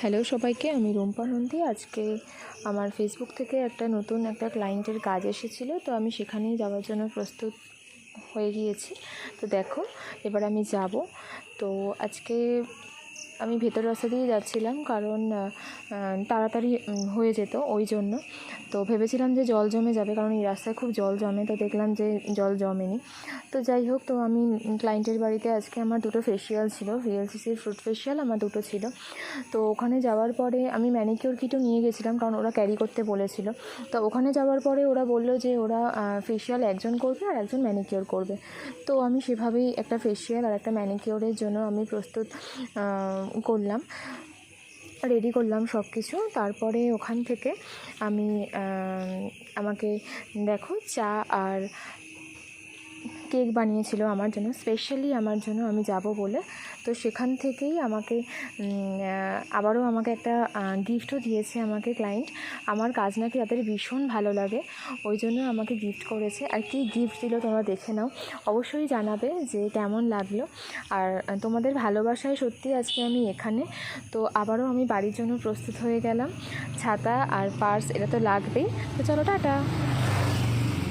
Hello সবাইকে, আমি রুম্পা নন্দী। আজকে আমার ফেসবুক থেকে নতুন একটা ক্লায়েন্টের কাজ এসেছিলো, তো আমি সেখানেই যাওয়ার জন্য প্রস্তুত হয়ে গিয়েছি। তো দেখো, এবার আমি যাব। তো আজকে আমি ভেতর রাস্তা দিয়ে যাচ্ছিলাম, কারণ তাড়াতাড়ি হয়ে যেত, ওই জন্য। তো ভেবেছিলাম যে জল জমে যাবে, কারণ এই রাস্তায় খুব জল জমে, তো দেখলাম যে জল জমেনি। তো যাই হোক, তো আমি ক্লায়েন্টের বাড়িতে আজকে আমার 2টো ফেসিয়াল ছিল, ভিএলসিসির ফ্রুট ফেসিয়াল আমার 2টো ছিল। তো ওখানে যাওয়ার পরে আমি ম্যানিকিওর কিটও নিয়ে গেছিলাম, কারণ ওরা ক্যারি করতে বলেছিল। তো ওখানে যাওয়ার পরে ওরা বললো যে ওরা ফেসিয়াল একজন করবে আর একজন ম্যানিকিওর করবে। তো আমি সেভাবেই একটা ফেসিয়াল আর একটা ম্যানিকিওরের জন্য আমি প্রস্তুত করলাম, রেডি করলাম সব কিছু। তারপরে ওখান থেকে আমি আমাকে দেখো, চা আর কেক বানিয়েছিল আমার জন্য, স্পেশালি আমার জন্য, আমি যাব বলে। তো সেখান থেকেই আমাকে আবারও আমাকে একটা গিফটও দিয়েছে আমাকে ক্লায়েন্ট। আমার কাজ নাকি তাদের ভীষণ ভালো লাগে, ওই জন্য আমাকে গিফট করেছে। আর কি গিফট দিল তোমরা দেখে নাও, অবশ্যই জানাবে যে কেমন লাগলো। আর তোমাদের ভালোবাসায় সত্যি আজকে আমি এখানে। তো আবারও আমি বাড়ির জন্য প্রস্তুত হয়ে গেলাম। ছাতা আর পার্স এটা তো লাগবেই। তো চলো, টাটা।